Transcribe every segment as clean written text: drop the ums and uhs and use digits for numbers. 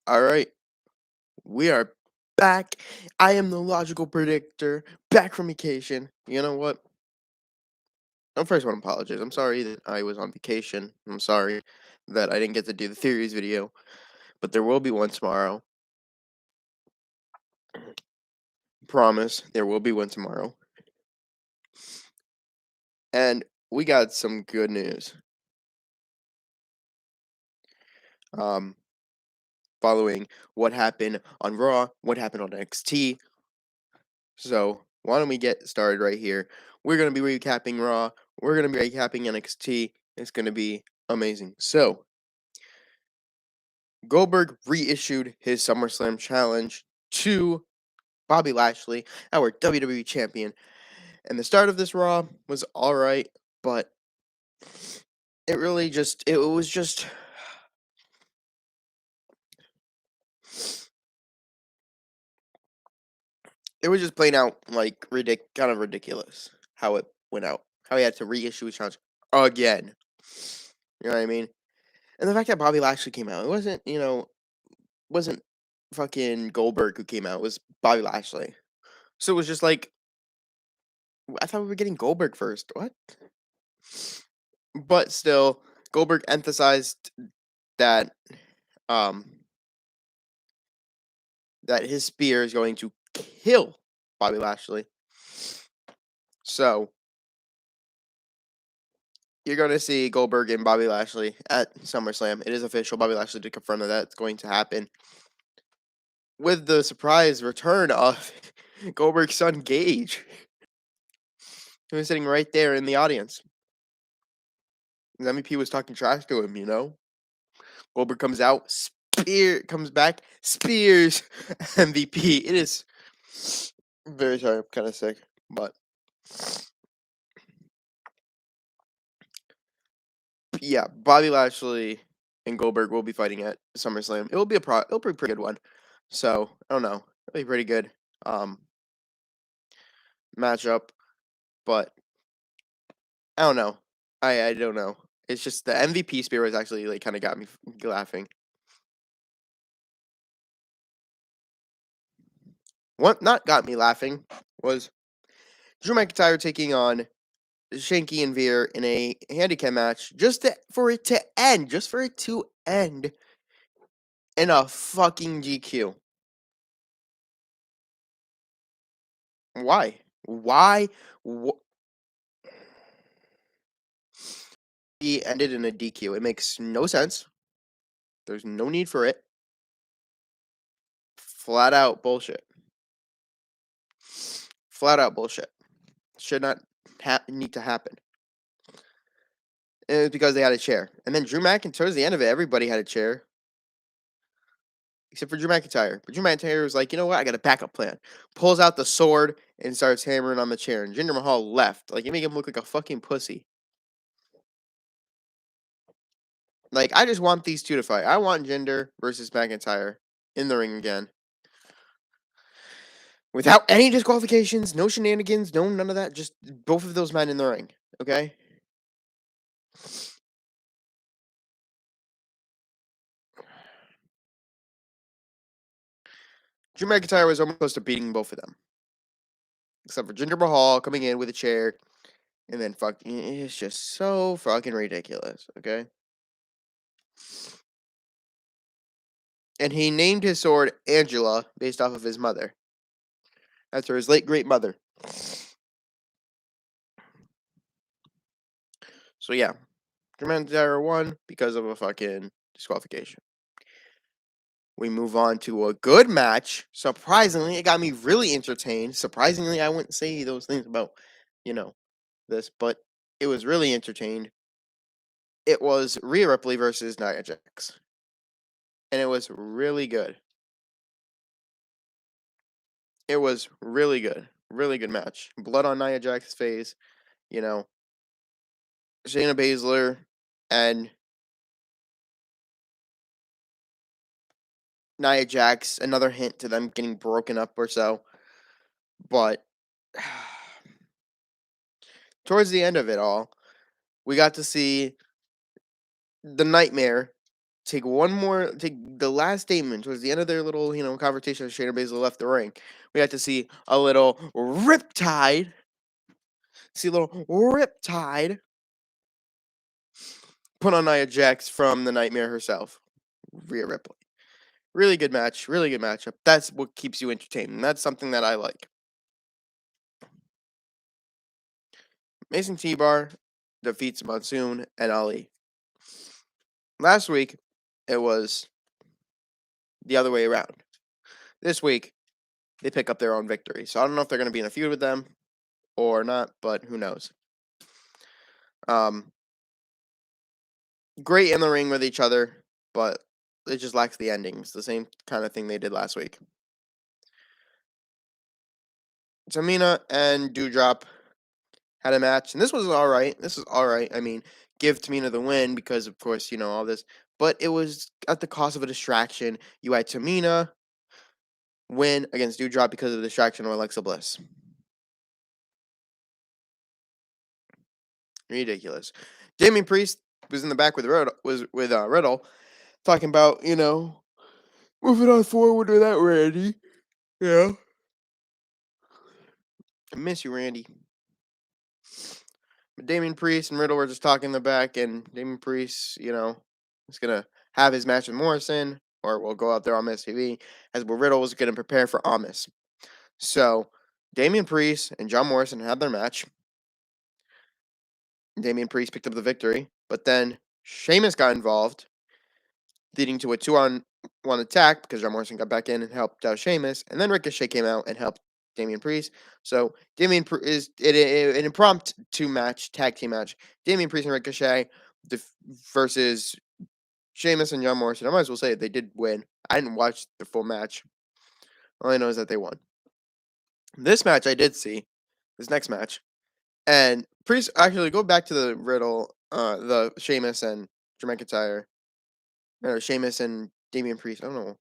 All right, we are back. I am the logical predictor, back from vacation. You know what? I first want to apologize. I'm sorry that I was on vacation. I'm sorry that I didn't get to do the theories video, but there will be one tomorrow. Promise, there will be one tomorrow. And we got some good news. Um, Following what happened on Raw, what happened on NXT. So why don't we get started right here? We're gonna be recapping Raw. We're gonna be recapping NXT. It's gonna be amazing. So Goldberg reissued his SummerSlam challenge to Bobby Lashley, our WWE champion. And the start of this Raw was alright, but it really just it was just it was just playing out like kind of ridiculous how it went out. How he had to reissue his challenge again. You know what I mean? And the fact that Bobby Lashley came out, it wasn't fucking Goldberg who came out, it was Bobby Lashley. So it was just like, I thought we were getting Goldberg first. What? But still, Goldberg emphasized that um that his spear is going to kill Bobby Lashley. So you're going to see Goldberg and Bobby Lashley at SummerSlam. It is official. Bobby Lashley did confirm that that's going to happen. With the surprise return of Goldberg's son Gage, who was sitting right there in the audience. The MVP was talking trash to him, you know? Goldberg comes out, comes back, spears MVP. It is very sorry, I'm kind of sick, but yeah, Bobby Lashley and Goldberg will be fighting at SummerSlam. It'll be a pretty good one. So I don't know, it'll be pretty good matchup, but I don't know. I don't know. It's just the MVP spear was actually like kind of got me laughing. What not got me laughing was Drew McIntyre taking on Shanky and Veer in a handicap match for it to end in a fucking GQ. Why? Why? He ended in a DQ. It makes no sense. There's no need for it. Flat out bullshit. Flat out bullshit. Should not need to happen. It was because they had a chair. And then Drew McIntyre, towards the end of it, everybody had a chair. Except for Drew McIntyre. But Drew McIntyre was like, you know what? I got a backup plan. Pulls out the sword and starts hammering on the chair. And Jinder Mahal left. Like, you make him look like a fucking pussy. Like, I just want these two to fight. I want Jinder versus McIntyre in the ring again. Without any disqualifications, no shenanigans, no none of that. Just both of those men in the ring. Okay? Drew McIntyre was almost close to beating both of them. Except for Jinder Mahal coming in with a chair. And then it's just so fucking ridiculous. Okay? And he named his sword Angela based off of his mother. After his late great mother. So yeah. Drew McIntyre won because of a fucking disqualification. We move on to a good match. Surprisingly, it got me really entertained. Surprisingly, I wouldn't say those things about, this, but it was really entertained. It was Rhea Ripley versus Nia Jax. And it was really good. It was really good. Really good match. Blood on Nia Jax's face. Shayna Baszler and Nia Jax. Another hint to them getting broken up or so. But towards the end of it all, We got to see the Nightmare take the last statement towards the end of their little, conversation as Shayna Baszler left the ring. We got to see a little Riptide. See a little Riptide put on Nia Jax from the Nightmare herself, Rhea Ripley. Really good match. Really good matchup. That's what keeps you entertained. And that's something that I like. Mason T-Bar defeats Monsoon and Ali. Last week, it was the other way around. This week, they pick up their own victory. So I don't know if they're going to be in a feud with them or not, but who knows. Great in the ring with each other, but it just lacks the ending. It's the same kind of thing they did last week. Tamina and Doudrop had a match, and this was all right. This was all right. I mean, give Tamina the win because, of course, all this. But it was at the cost of a distraction. You had Tamina win against Doudrop because of the distraction of Alexa Bliss. Ridiculous. Damian Priest was in the back with Riddle, talking about moving on forward with that Randy. Yeah, I miss you, Randy. But Damian Priest and Riddle were just talking in the back, and Damian Priest, is gonna have his match with Morrison, or will go out there on Miss TV, as Riddle was gonna prepare for Amos. So Damian Priest and John Morrison had their match. Damian Priest picked up the victory, but then Sheamus got involved, leading to a 2-on-1 attack because John Morrison got back in and helped out Sheamus, and then Ricochet came out and helped Damian Priest. So Damian is an impromptu tag team match. Damian Priest and Ricochet versus Sheamus and John Morrison. I might as well say it, they did win. I didn't watch the full match. All I know is that they won. This match I did see. This next match. And Priest, actually, go back to the Riddle, the Sheamus and Drew McIntyre. Or Sheamus and Damian Priest. I don't know.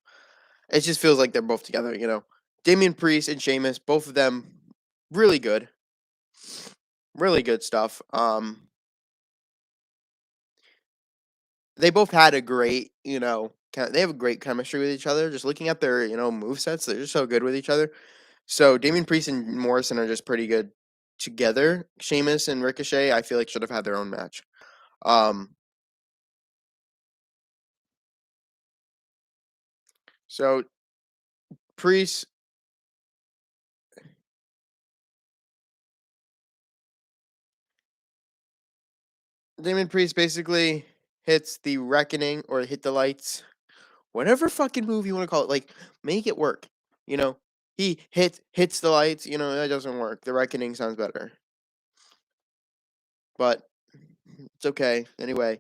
It just feels like they're both together, Damian Priest and Sheamus, both of them really good. Really good stuff. They both had a great, they have a great chemistry with each other. Just looking at their, movesets, they're just so good with each other. So Damian Priest and Morrison are just pretty good together. Sheamus and Ricochet, I feel like should have had their own match. So Priest Damian Priest basically hits the reckoning or hit the lights. Whatever fucking move you want to call it, like make it work. He hits the lights, that doesn't work. The reckoning sounds better. But it's okay. Anyway.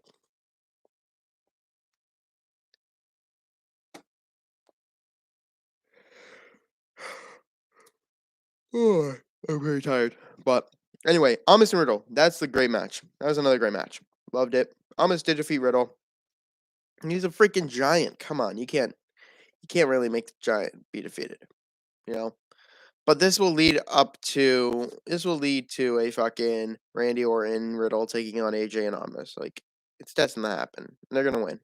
Oh, I'm very tired. But anyway, Amos and Riddle. That's the great match. That was another great match. Loved it. Amos did defeat Riddle. He's a freaking giant. Come on, you can't really make the giant be defeated. But this will lead to a fucking Randy Orton Riddle taking on AJ and Amos. Like, it's destined to happen. They're gonna win.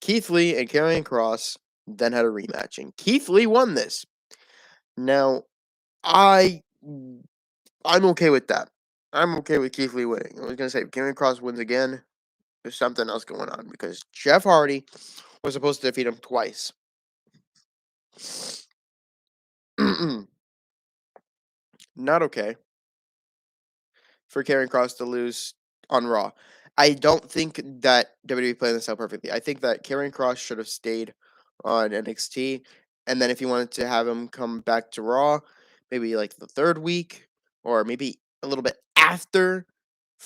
Keith Lee and Karrion Kross then had a rematch, and Keith Lee won this. Now, I'm okay with that. I'm okay with Keith Lee winning. I was gonna say if Karrion Kross wins again, there's something else going on because Jeff Hardy was supposed to defeat him twice. Not okay for Karrion Kross to lose on Raw. I don't think that WWE planned this out perfectly. I think that Karrion Kross should have stayed on NXT, and then if you wanted to have him come back to Raw, maybe like the third week, or maybe a little bit after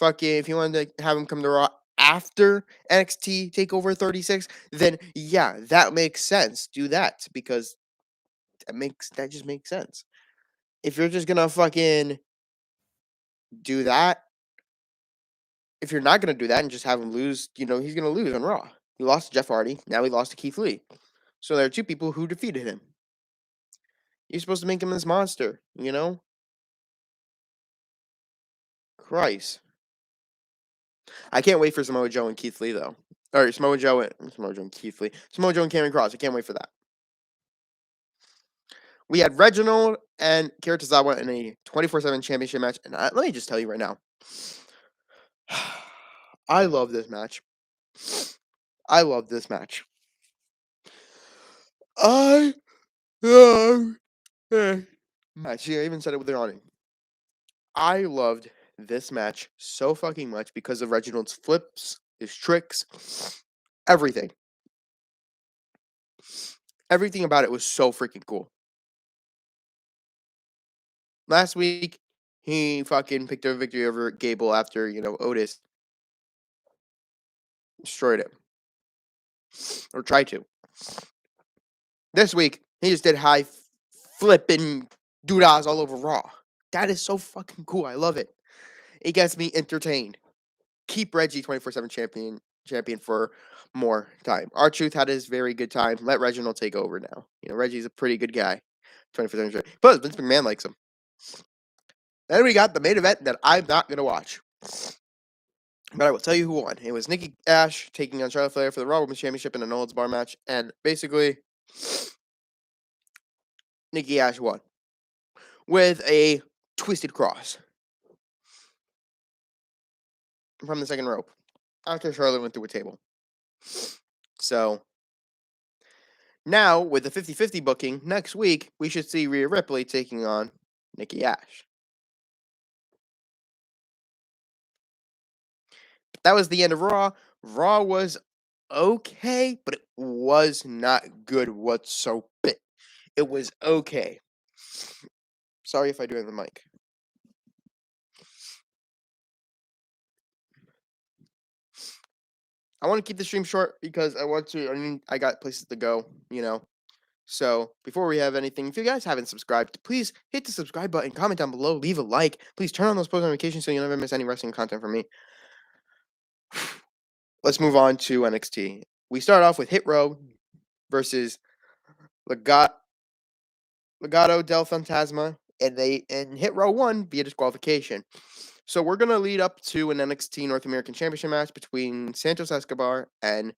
if you wanted to have him come to Raw after NXT Takeover 36, then yeah, that makes sense. Do that because that just makes sense. If you're just gonna fucking do that, if you're not gonna do that and just have him lose, he's gonna lose on Raw. He lost to Jeff Hardy. Now he lost to Keith Lee. So there are two people who defeated him. You're supposed to make him this monster, Christ. I can't wait for Samoa Joe and Keith Lee though. Or Samoa Joe and Keith Lee. Samoa Joe and Cameron Cross. I can't wait for that. We had Reginald and Kira Tozawa in a 24/7 championship match, and let me just tell you right now, I love this match. I love this match. I love this match. I even said it with the awning. I loved this match so fucking much because of Reginald's flips, his tricks, everything. Everything about it was so freaking cool. Last week, he fucking picked up a victory over Gable after, Otis destroyed him. Or tried to. This week, he just did high flipping doodahs all over Raw. That is so fucking cool. I love it. It gets me entertained. Keep Reggie 24/7 champion for more time. R-Truth had his very good time. Let Reginald take over now. Reggie's a pretty good guy. 24/7 champion. Plus, Vince McMahon likes him. Then we got the main event that I'm not going to watch. But I will tell you who won. It was Nikki Ash taking on Charlotte Flair for the Raw Women's Championship in a no holds bar match. And basically, Nikki Ash won with a twisted cross from the second rope after Charlotte went through a table. So now, with the 50-50 booking, next week, we should see Rhea Ripley taking on Nikki Ash. That was the end of Raw. Raw was okay, but it was not good whatsoever. It was okay. Sorry if I do it in the mic. I want to keep the stream short because I got places to go, So, before we have anything, if you guys haven't subscribed, please hit the subscribe button, comment down below, leave a like. Please turn on those post notifications so you never miss any wrestling content from me. Let's move on to NXT. We start off with Hit Row versus Legado del Fantasma, and Hit Row won via disqualification. So we're gonna lead up to an NXT North American Championship match between Santos Escobar and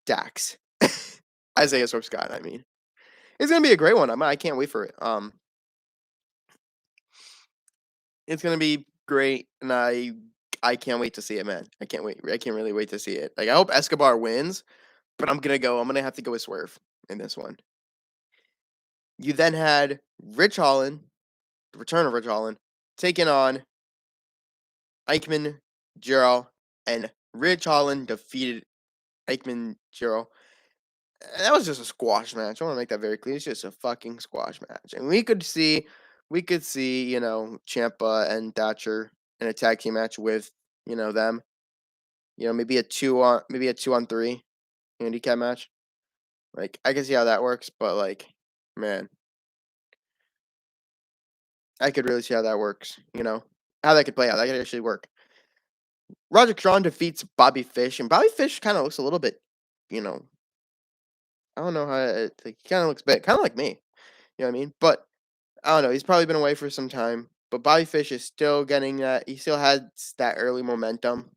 Dax. Isaiah Swerve Scott, I mean. It's gonna be a great one. I can't wait for it. It's gonna be great, and I can't wait to see it, man. I can't wait. I can't really wait to see it. Like, I hope Escobar wins, but I'm gonna have to go with Swerve in this one. You then had Rich Holland, the return of Rich Holland, taking on Eichmann, Jero, and Rich Holland defeated Eichmann, Jero. That was just a squash match. I want to make that very clear. It's just a fucking squash match, and we could see, Ciampa and Thatcher in a tag team match with, them. Maybe a 2-on-3 handicap match. Like, I can see how that works, but man, I could really see how that works. How that could play out. That could actually work. Roderick Strong defeats Bobby Fish, and Bobby Fish kind of looks a little bit, I don't know how he kind of looks big, kind of like me. You know what I mean? But I don't know. He's probably been away for some time, but Bobby Fish is still getting that. He still has that early momentum.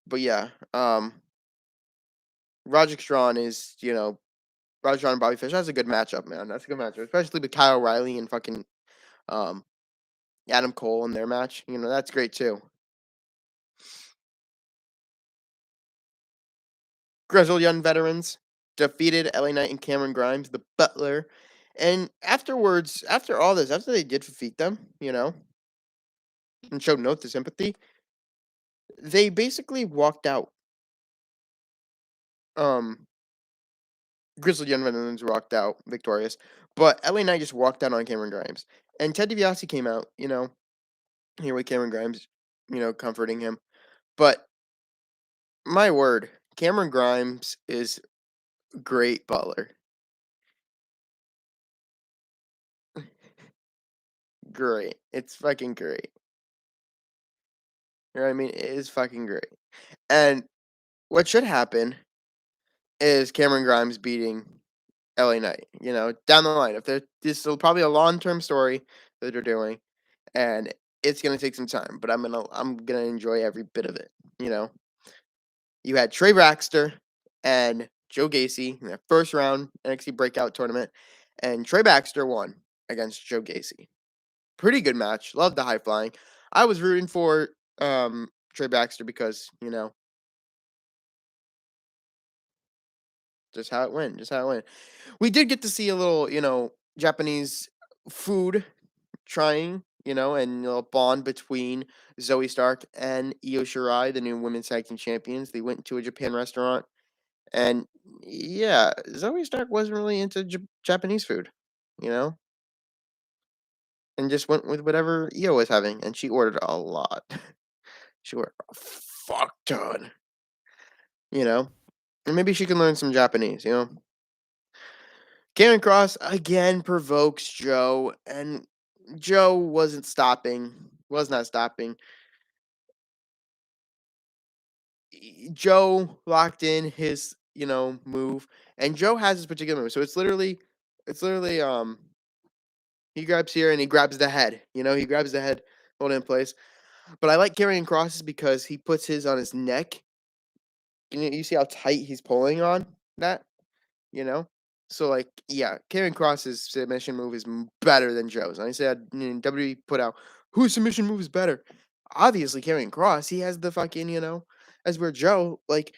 But yeah, Roderick Strong is, Roderick Strong and Bobby Fish. That's a good matchup, man. That's a good matchup, especially with Kyle O'Reilly and fucking Adam Cole in their match. That's great too. Grizzled Young Veterans defeated LA Knight and Cameron Grimes, the Butler. And afterwards, after all this, after they did defeat them, and showed no sympathy, they basically walked out. Grizzled Young Veterans walked out victorious, but LA Knight just walked out on Cameron Grimes. And Ted DiBiase came out, here with Cameron Grimes, comforting him. But my word, Cameron Grimes is great Butler. Great. It's fucking great. You know what I mean? It is fucking great. And what should happen is Cameron Grimes beating LA Knight, down the line. If this is probably a long-term story that they're doing, and It's gonna take some time, but I'm gonna enjoy every bit of it, you know? You had Trey Baxter and Joe Gacy in their first round NXT Breakout Tournament, and Trey Baxter won against Joe Gacy. Pretty good match. Loved the high flying. I was rooting for Trey Baxter because, just how it went, just how it went. We did get to see a little, Japanese food trying, and a bond between Zoe Stark and Io Shirai, the new women's tag team champions. They went to a Japan restaurant, and yeah, Zoe Stark wasn't really into Japanese food, you know, and just went with whatever Io was having, and she ordered a lot. She ordered a fuck ton, you know, and maybe she can learn some Japanese. Karen Cross again provokes Joe, and Joe wasn't stopping, was not stopping. Joe locked in his, move, and Joe has his particular move. So it's literally he grabs here and he grabs the head. He grabs the head, hold it in place. But I like carrying crosses because he puts his on his neck. You see how tight he's pulling on that, you know? So like, yeah, Karrion Cross's submission move is better than Joe's. And I said WWE put out whose submission move is better. Obviously, Karrion Cross. He has the fucking, as where Joe, like,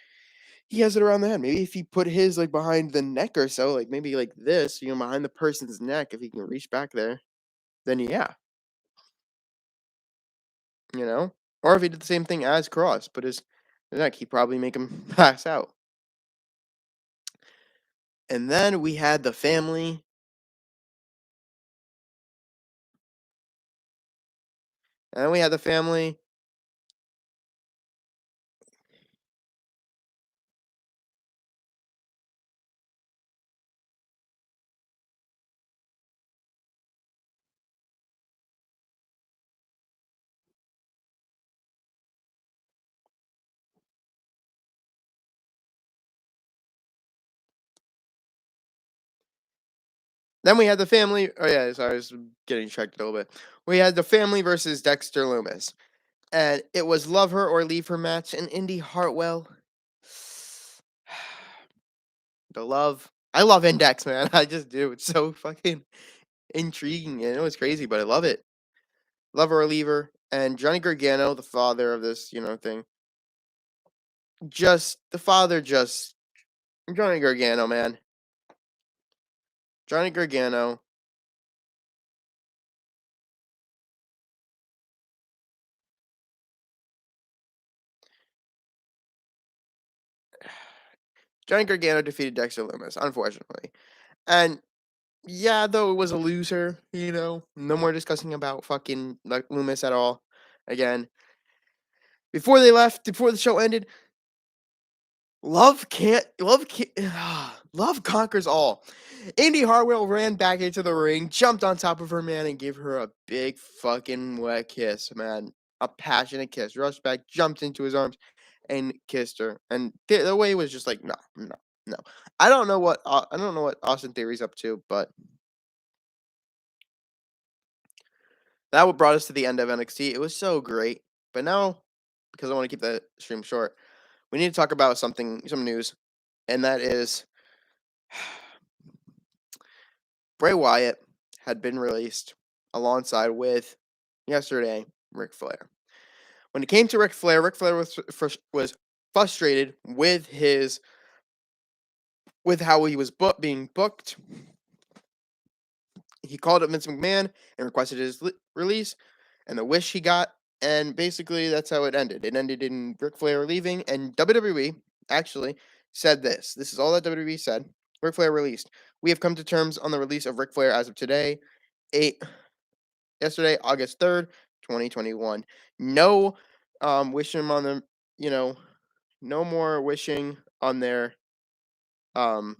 he has it around the head. Maybe if he put his like behind the neck or so, like maybe like this, behind the person's neck, if he can reach back there, then yeah, you know. Or if he did the same thing as Cross, put his neck, he'd probably make him pass out. And then we had the family. And then we had the family. Then we had the family. Oh yeah, sorry, I was getting checked a little bit. We had the family versus Dexter Loomis, and it was love her or leave her match. And Indy Hartwell, the love. I love Index, man. I just do. It's so fucking intriguing, and it was crazy, but I love it. Love her or leave her. And Johnny Gargano, the father of this, thing, just the father, just Johnny Gargano, man. Johnny Gargano. Johnny Gargano defeated Dexter Loomis, unfortunately. And yeah, though it was a loser, no more discussing about fucking like Loomis at all. Again, before they left, before the show ended, love conquers all. Indy Hartwell ran back into the ring, jumped on top of her, man, and gave her a big fucking wet kiss, man. A passionate kiss. Rushed back, jumped into his arms, and kissed her. And the way was just like, no, no, no. I don't know what Austin Theory's up to, but that what brought us to the end of NXT. It was so great, but now because I want to keep the stream short, we need to talk about some news, and that is Bray Wyatt had been released alongside with yesterday Ric Flair. When it came to Ric Flair was frustrated with how he was being booked. He called up Vince McMahon and requested his release and the wish he got, and basically that's how it ended. It ended in Ric Flair leaving, and WWE actually said this. This is all that WWE said. Ric Flair released. We have come to terms on the release of Ric Flair as of today, yesterday, August 3rd, 2021. No wishing him on the, you know, no more wishing on their um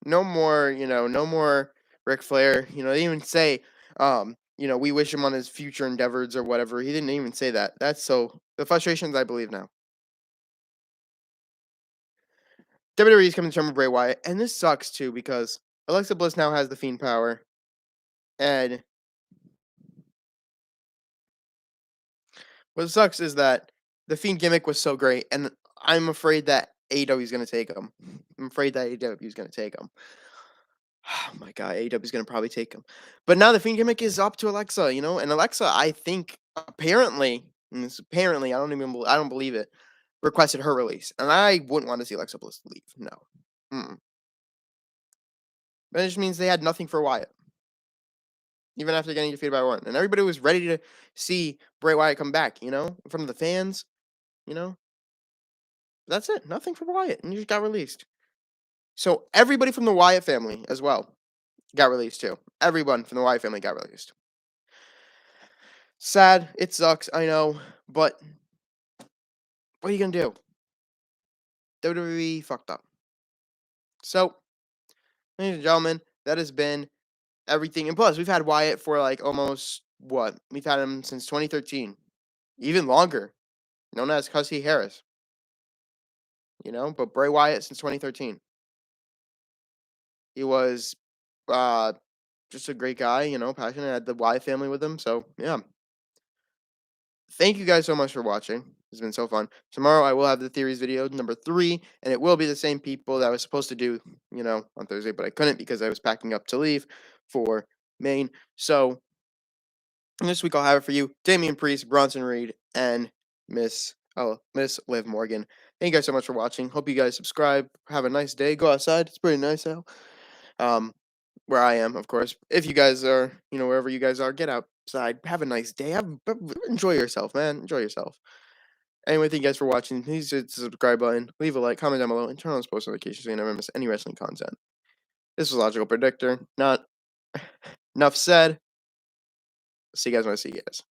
No more, no more Ric Flair. They didn't even say, we wish him on his future endeavors or whatever. He didn't even say that. That's so the frustrations I believe now. WWE is coming to terms with Bray Wyatt, and this sucks too because Alexa Bliss now has the Fiend power, and what sucks is that the Fiend gimmick was so great, and I'm afraid that AEW is going to take him. I'm afraid that AEW is going to take him. Oh my god, AEW is gonna probably take him. But now the Fiend gimmick is up to Alexa, and Alexa, I think apparently, and this apparently, I don't believe it, requested her release, and I wouldn't want to see Alexa Bliss leave. No, mm. That just means they had nothing for Wyatt, even after getting defeated by Orton, and everybody was ready to see Bray Wyatt come back, in front of the fans, you know. That's it, nothing for Wyatt, and he just got released. So everybody from the Wyatt family as well got released too. Everyone from the Wyatt family got released. Sad, it sucks, I know, but what are you gonna do? WWE fucked up. So, ladies and gentlemen, that has been everything. And plus, we've had Wyatt for like almost what? We've had him since 2013, even longer, known as Cussy Harris. But Bray Wyatt since 2013. He was uh just a great guy, passionate. Had the Wyatt family with him. So yeah, thank you guys so much for watching. It's been so fun. Tomorrow I will have the theories video number 3, and it will be the same people that I was supposed to do, on Thursday, but I couldn't because I was packing up to leave for Maine. So this week I'll have it for you, Damian Priest, Bronson Reed, and Miss Liv Morgan. Thank you guys so much for watching. Hope you guys subscribe. Have a nice day. Go outside. It's pretty nice out. Um, where I am, of course. If you guys are, wherever you guys are, get outside. Have a nice day. Enjoy yourself, man. Enjoy yourself. Anyway, thank you guys for watching. Please hit the subscribe button, leave a like, comment down below, and turn on those post notifications so you never miss any wrestling content. This was Logical Predictor. Not enough said. See you guys when I see you guys.